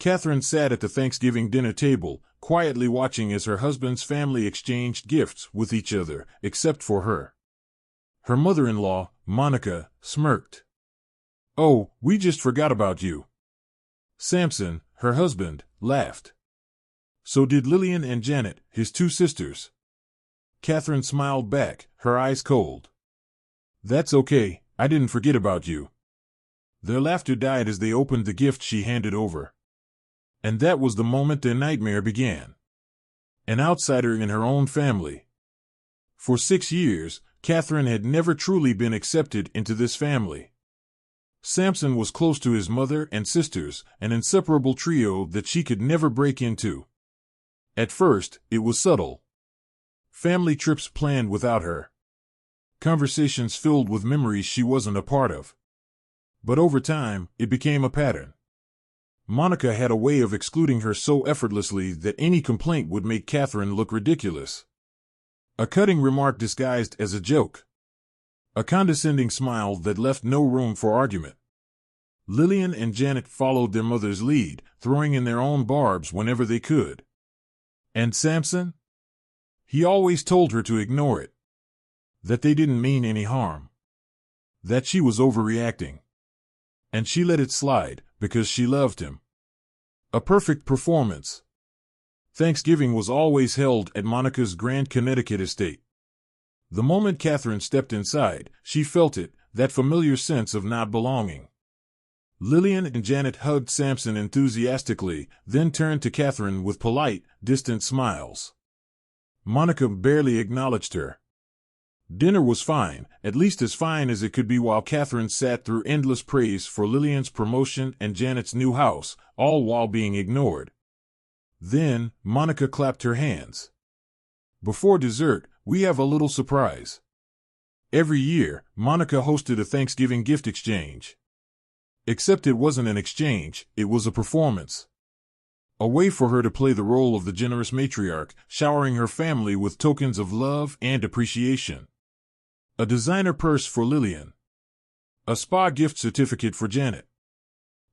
Catherine sat at the Thanksgiving dinner table, quietly watching as her husband's family exchanged gifts with each other, except for her. Her mother-in-law, Monica, smirked. "Oh, we just forgot about you." Samson, her husband, laughed. So did Lillian and Janet, his two sisters. Catherine smiled back, her eyes cold. "That's okay, I didn't forget about you." Their laughter died as they opened the gift she handed over. And that was the moment their nightmare began. An outsider in her own family. For 6 years, Catherine had never truly been accepted into this family. Samson was close to his mother and sisters, an inseparable trio that she could never break into. At first, it was subtle. Family trips planned without her. Conversations filled with memories she wasn't a part of. But over time, it became a pattern. Monica had a way of excluding her so effortlessly that any complaint would make Catherine look ridiculous. A cutting remark disguised as a joke. A condescending smile that left no room for argument. Lillian and Janet followed their mother's lead, throwing in their own barbs whenever they could. And Samson? He always told her to ignore it. That they didn't mean any harm. That she was overreacting. And she let it slide, because she loved him. A perfect performance. Thanksgiving was always held at Monica's Grand Connecticut estate. The moment Catherine stepped inside, she felt it, that familiar sense of not belonging. Lillian and Janet hugged Samson enthusiastically, then turned to Catherine with polite, distant smiles. Monica barely acknowledged her. Dinner was fine, at least as fine as it could be, while Catherine sat through endless praise for Lillian's promotion and Janet's new house, all while being ignored. Then, Monica clapped her hands. "Before dessert, we have a little surprise." Every year, Monica hosted a Thanksgiving gift exchange. Except it wasn't an exchange, it was a performance. A way for her to play the role of the generous matriarch, showering her family with tokens of love and appreciation. A designer purse for Lillian. A spa gift certificate for Janet.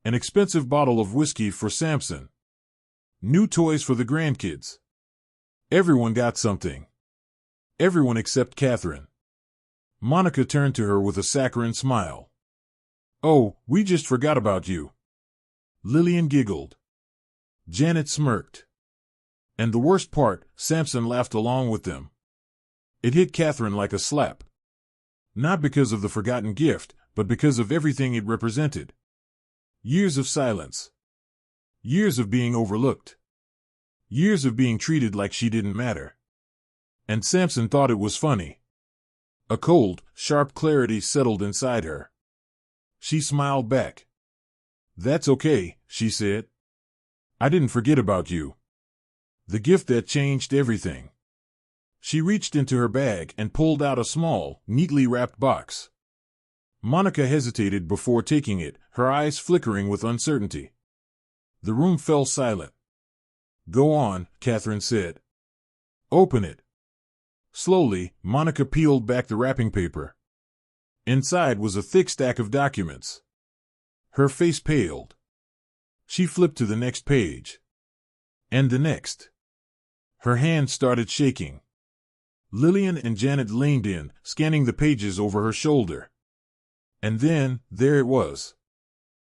An expensive bottle of whiskey for Samson. New toys for the grandkids. Everyone got something. Everyone except Catherine. Monica turned to her with a saccharine smile. "Oh, we just forgot about you." Lillian giggled. Janet smirked. And the worst part, Samson laughed along with them. It hit Catherine like a slap. Not because of the forgotten gift, but because of everything it represented. Years of silence. Years of being overlooked. Years of being treated like she didn't matter. And Samson thought it was funny. A cold, sharp clarity settled inside her. She smiled back. "That's okay," she said. "I didn't forget about you." The gift that changed everything. She reached into her bag and pulled out a small, neatly wrapped box. Monica hesitated before taking it, her eyes flickering with uncertainty. The room fell silent. "Go on," Catherine said. "Open it." Slowly, Monica peeled back the wrapping paper. Inside was a thick stack of documents. Her face paled. She flipped to the next page. And the next. Her hand started shaking. Lillian and Janet leaned in, scanning the pages over her shoulder. And then, there it was.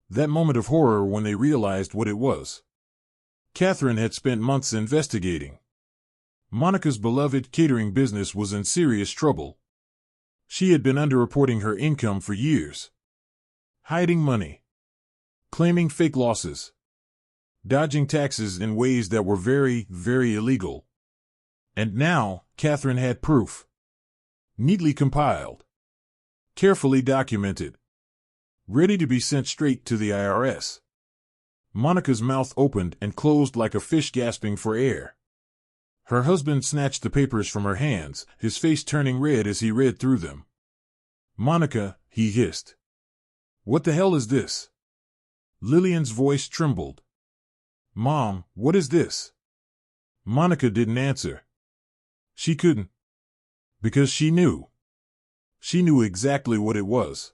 That moment of horror when they realized what it was. Catherine had spent months investigating. Monica's beloved catering business was in serious trouble. She had been underreporting her income for years. Hiding money. Claiming fake losses. Dodging taxes in ways that were very, very illegal. And now, Catherine had proof. Neatly compiled. Carefully documented. Ready to be sent straight to the IRS. Monica's mouth opened and closed like a fish gasping for air. Her husband snatched the papers from her hands, his face turning red as he read through them. "Monica," he hissed. "What the hell is this?" Lillian's voice trembled. "Mom, what is this?" Monica didn't answer. She couldn't. Because she knew. She knew exactly what it was.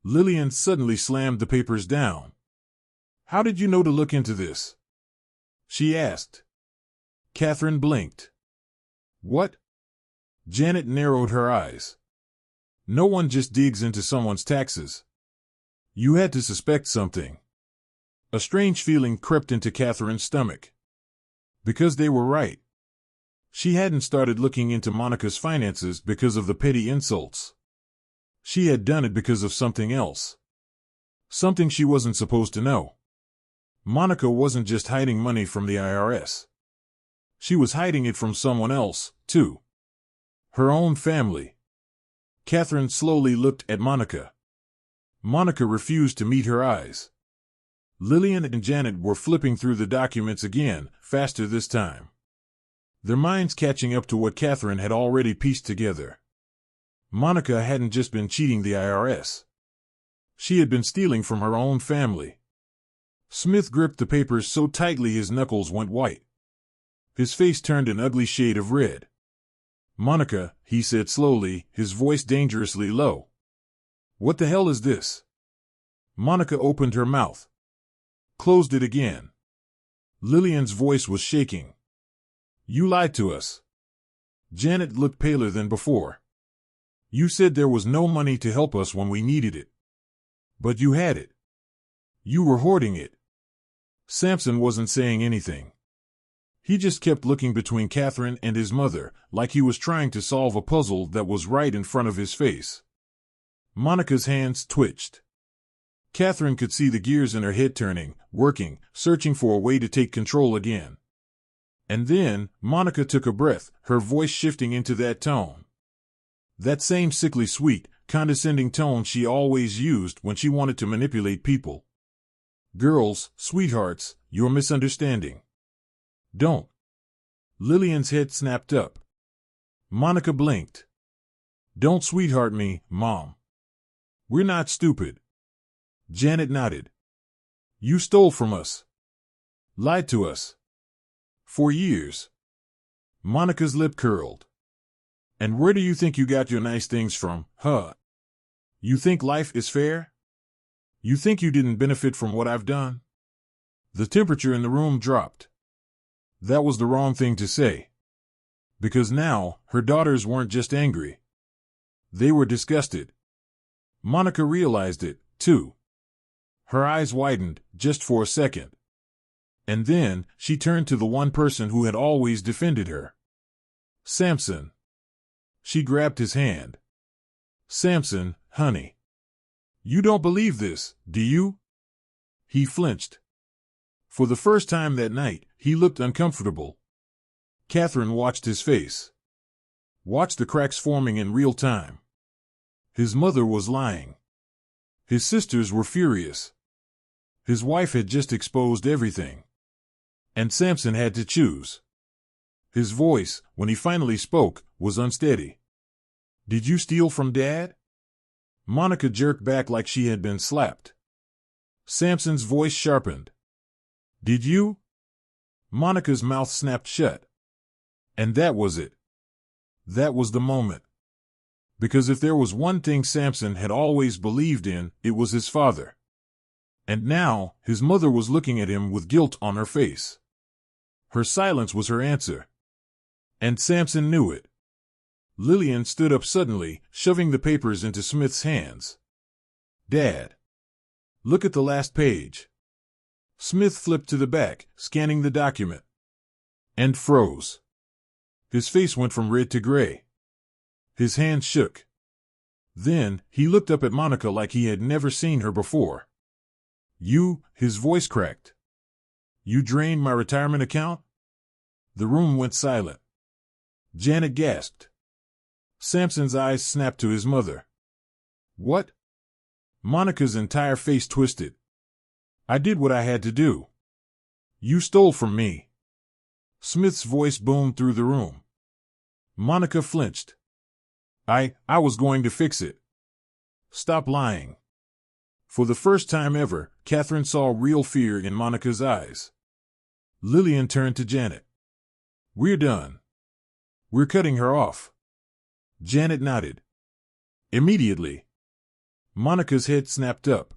Lillian suddenly slammed the papers down. How did you know to look into this? She asked. Catherine blinked. What? Janet narrowed her eyes. No one just digs into someone's taxes. You had to suspect something. A strange feeling crept into Catherine's stomach. Because they were right. She hadn't started looking into Monica's finances because of the petty insults. She had done it because of something else. Something she wasn't supposed to know. Monica wasn't just hiding money from the IRS. She was hiding it from someone else, too. Her own family. Catherine slowly looked at Monica. Monica refused to meet her eyes. Lillian and Janet were flipping through the documents again, faster this time. Their minds catching up to what Catherine had already pieced together. Monica hadn't just been cheating the IRS. She had been stealing from her own family. Smith gripped the papers so tightly his knuckles went white. His face turned an ugly shade of red. Monica, he said slowly, his voice dangerously low. What the hell is this? Monica opened her mouth. Closed it again. Lillian's voice was shaking. You lied to us. Janet looked paler than before. You said there was no money to help us when we needed it. But you had it. You were hoarding it. Samson wasn't saying anything. He just kept looking between Catherine and his mother, like he was trying to solve a puzzle that was right in front of his face. Monica's hands twitched. Catherine could see the gears in her head turning, working, searching for a way to take control again. And then, Monica took a breath, her voice shifting into that tone. That same sickly sweet, condescending tone she always used when she wanted to manipulate people. Girls, sweethearts, you're misunderstanding. Don't. Lillian's head snapped up. Monica blinked. Don't sweetheart me, Mom. We're not stupid. Janet nodded. You stole from us. Lied to us. For years. Monica's lip curled. And where do you think you got your nice things from, huh? You think life is fair? You think you didn't benefit from what I've done? The temperature in the room dropped. That was the wrong thing to say. Because now, her daughters weren't just angry. They were disgusted. Monica realized it, too. Her eyes widened, just for a second. And then, she turned to the one person who had always defended her. Samson. She grabbed his hand. Samson, honey. You don't believe this, do you? He flinched. For the first time that night, he looked uncomfortable. Catherine watched his face. Watched the cracks forming in real time. His mother was lying. His sisters were furious. His wife had just exposed everything. And Samson had to choose. His voice, when he finally spoke, was unsteady. Did you steal from Dad? Monica jerked back like she had been slapped. Samson's voice sharpened. Did you? Monica's mouth snapped shut. And that was it. That was the moment. Because if there was one thing Samson had always believed in, it was his father. And now, his mother was looking at him with guilt on her face. Her silence was her answer. And Samson knew it. Lillian stood up suddenly, shoving the papers into Smith's hands. Dad. Look at the last page. Smith flipped to the back, scanning the document. And froze. His face went from red to gray. His hands shook. Then, he looked up at Monica like he had never seen her before. You, his voice cracked. You drained my retirement account? The room went silent. Janet gasped. Samson's eyes snapped to his mother. What? Monica's entire face twisted. I did what I had to do. You stole from me. Smith's voice boomed through the room. Monica flinched. I was going to fix it. Stop lying. For the first time ever, Catherine saw real fear in Monica's eyes. Lillian turned to Janet. We're done. We're cutting her off. Janet nodded. Immediately. Monica's head snapped up.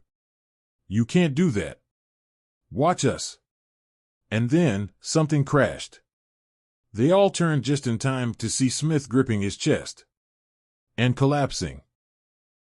You can't do that. Watch us. And then, something crashed. They all turned just in time to see Smith gripping his chest and collapsing.